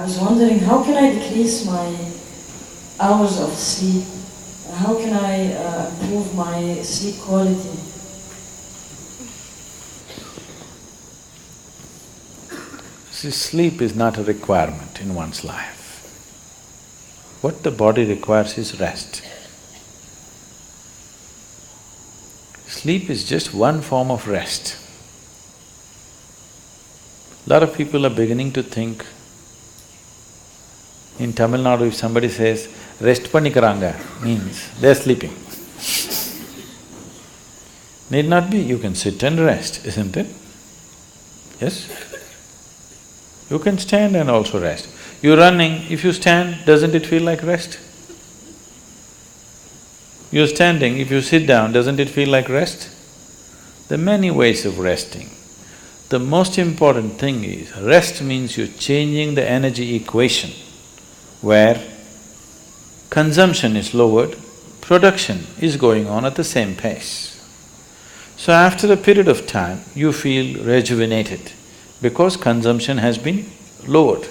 was wondering, how can I decrease my hours of sleep? How can I improve my sleep quality? See, sleep is not a requirement in one's life. What the body requires is rest. Sleep is just one form of rest. A lot of people are beginning to think, in Tamil Nadu if somebody says, rest pannikaranga, means they're sleeping. Need not be, you can sit and rest, isn't it? Yes? You can stand and also rest. You're running, if you stand, doesn't it feel like rest? You're standing, if you sit down, doesn't it feel like rest? There are many ways of resting. The most important thing is, rest means you're changing the energy equation where consumption is lowered, production is going on at the same pace. So after a period of time, you feel rejuvenated because consumption has been lowered.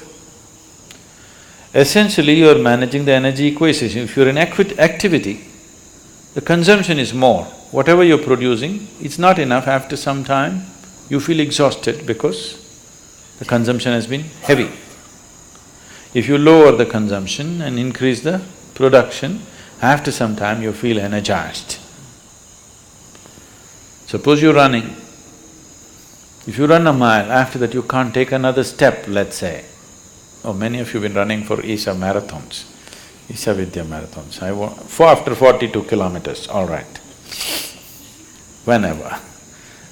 Essentially, you're managing the energy equation. If you're in activity, the consumption is more. Whatever you're producing, it's not enough. After some time, you feel exhausted because the consumption has been heavy. If you lower the consumption and increase the production, after some time you feel energized. Suppose you're running, if you run a mile, after that you can't take another step, let's say. Oh, many of you have been running for Isha marathons, Isha Vidya marathons. After 42 kilometers, all right. Whenever.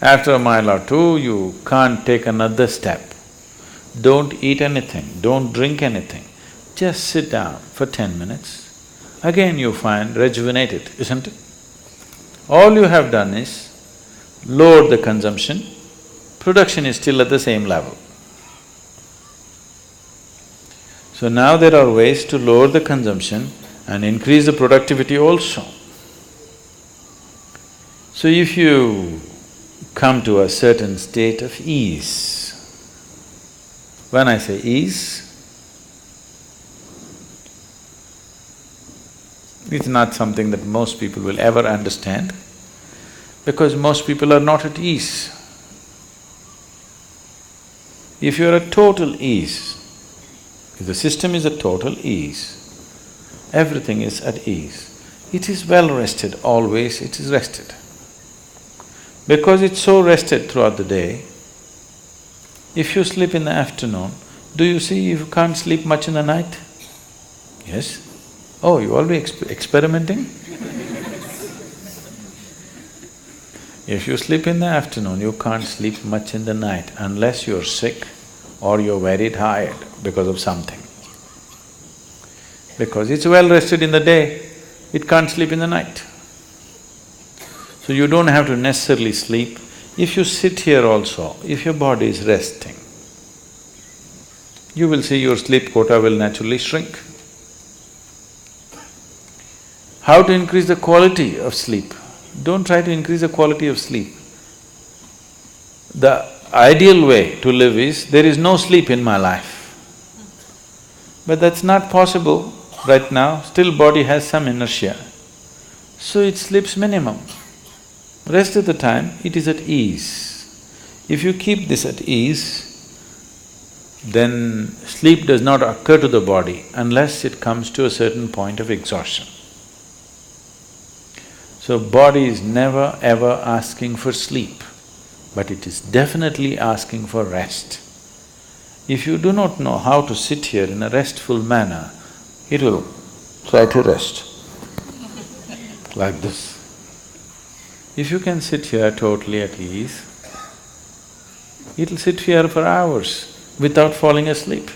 After a mile or two, you can't take another step. Don't eat anything, don't drink anything, just sit down for 10 minutes. Again you find rejuvenated, isn't it? All you have done is lower the consumption, production is still at the same level. So now there are ways to lower the consumption and increase the productivity also. So if you come to a certain state of ease, when I say ease, it's not something that most people will ever understand, because most people are not at ease. If you're at total ease, if the system is at total ease, everything is at ease, it is well rested, always it is rested. Because it's so rested throughout the day, if you sleep in the afternoon, do you see you can't sleep much in the night? Yes? Oh, you already experimenting? If you sleep in the afternoon, you can't sleep much in the night unless you're sick or you're very tired because of something. Because it's well rested in the day, it can't sleep in the night. So you don't have to necessarily sleep. If you sit here also, if your body is resting, you will see your sleep quota will naturally shrink. How to increase the quality of sleep? Don't try to increase the quality of sleep. The ideal way to live is, there is no sleep in my life. But that's not possible right now, still body has some inertia. So it sleeps minimum. Rest of the time, it is at ease. If you keep this at ease, then sleep does not occur to the body unless it comes to a certain point of exhaustion. So body is never ever asking for sleep, but it is definitely asking for rest. If you do not know how to sit here in a restful manner, it will try to rest like this. If you can sit here totally at ease, it'll sit here for hours without falling asleep.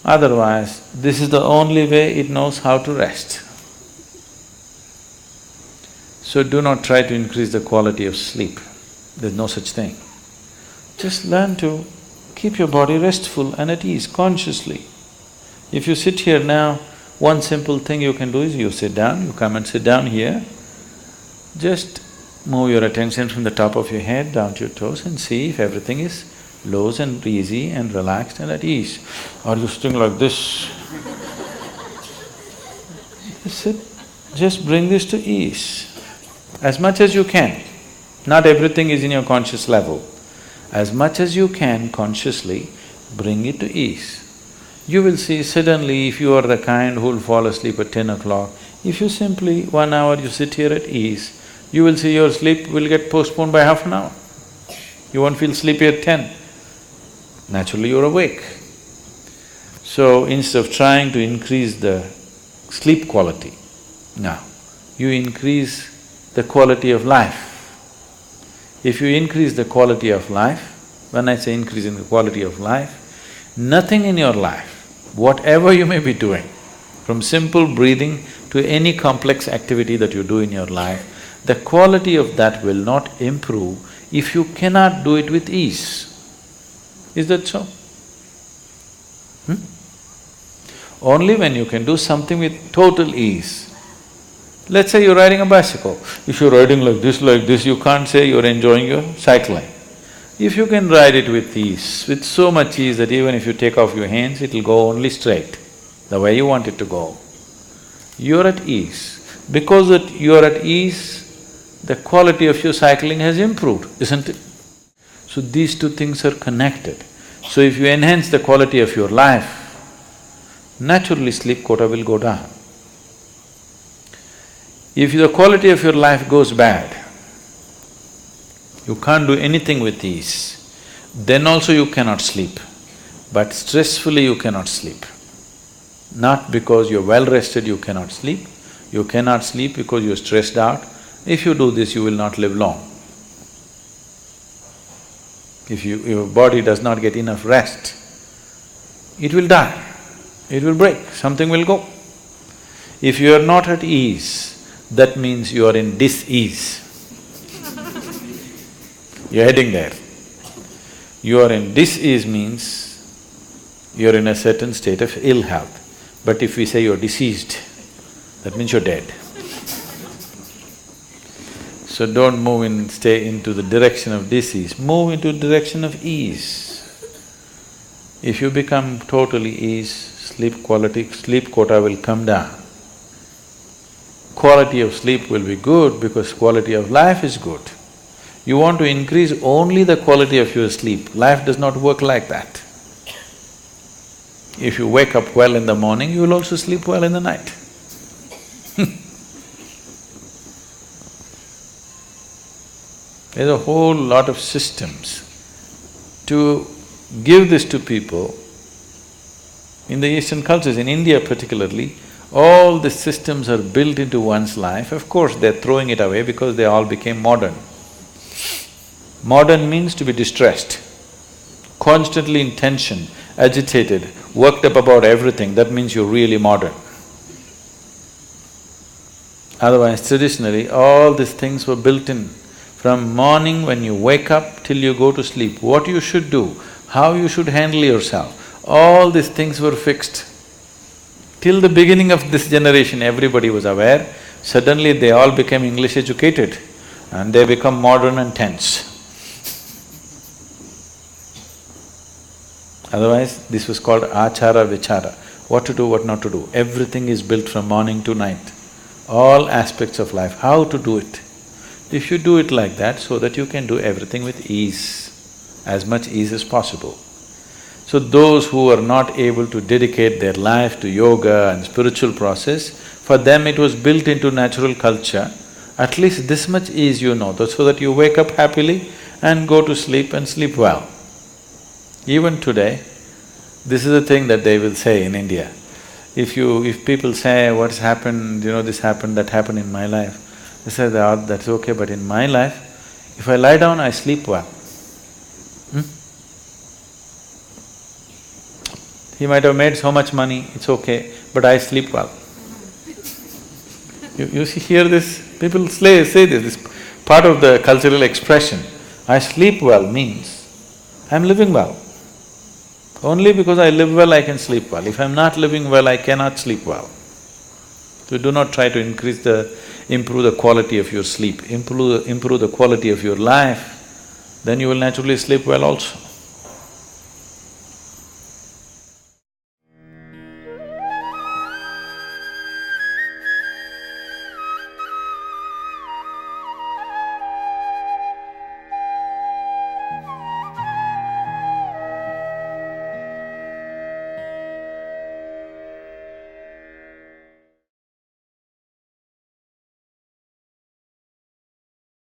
Otherwise, this is the only way it knows how to rest. So do not try to increase the quality of sleep, there's no such thing. Just learn to keep your body restful and at ease consciously. If you sit here now, one simple thing you can do is you sit down, you come and sit down here, just move your attention from the top of your head down to your toes and see if everything is loose and easy and relaxed and at ease. Or you sitting like this. Just sit, just bring this to ease as much as you can. Not everything is in your conscious level. As much as you can consciously, bring it to ease. You will see suddenly if you are the kind who will fall asleep at 10 o'clock, if you simply 1 hour you sit here at ease, you will see your sleep will get postponed by half an hour. You won't feel sleepy at 10. Naturally you're awake. So instead of trying to increase the sleep quality, now you increase the quality of life. If you increase the quality of life, when I say increasing the quality of life, nothing in your life, whatever you may be doing, from simple breathing to any complex activity that you do in your life, the quality of that will not improve if you cannot do it with ease. Is that so? Only when you can do something with total ease. Let's say you're riding a bicycle. If you're riding like this, you can't say you're enjoying your cycling. If you can ride it with ease, with so much ease that even if you take off your hands, it'll go only straight, the way you want it to go. You're at ease. Because that you're at ease, the quality of your cycling has improved, isn't it? So these two things are connected. So if you enhance the quality of your life, naturally sleep quota will go down. If the quality of your life goes bad, you can't do anything with ease, then also you cannot sleep. But stressfully you cannot sleep. Not because you're well rested you cannot sleep, you cannot sleep because you're stressed out. If you do this, you will not live long. If your body does not get enough rest, it will die, it will break, something will go. If you are not at ease, that means you are in dis-ease. You're heading there. You are in dis-ease means you're in a certain state of ill health. But if we say you're diseased, that means you're dead. So don't stay into the direction of disease, move into the direction of ease. If you become totally ease, sleep quota will come down. Quality of sleep will be good because quality of life is good. You want to increase only the quality of your sleep, life does not work like that. If you wake up well in the morning, you will also sleep well in the night. There's a whole lot of systems to give this to people. In the Eastern cultures, in India particularly, all the systems are built into one's life. Of course, they're throwing it away because they all became modern. Modern means to be distressed, constantly in tension, agitated, worked up about everything, that means you're really modern. Otherwise, traditionally, all these things were built in. From morning when you wake up till you go to sleep, what you should do, how you should handle yourself, all these things were fixed. Till the beginning of this generation, everybody was aware, suddenly they all became English educated and they become modern and tense. Otherwise, this was called achara vichara, what to do, what not to do. Everything is built from morning to night, all aspects of life, how to do it. If you do it like that, so that you can do everything with ease, as much ease as possible. So those who are not able to dedicate their life to yoga and spiritual process, for them it was built into natural culture, at least this much ease you know, so that you wake up happily and go to sleep and sleep well. Even today, this is a thing that they will say in India. If people say, what's happened, this happened, that happened in my life, they say, that's okay, but in my life, if I lie down, I sleep well. He might have made so much money, it's okay, but I sleep well. You hear this? People say this part of the cultural expression. I sleep well means I'm living well. Only because I live well, I can sleep well. If I'm not living well, I cannot sleep well. So do not try to improve the quality of your sleep, improve the quality of your life, then you will naturally sleep well also.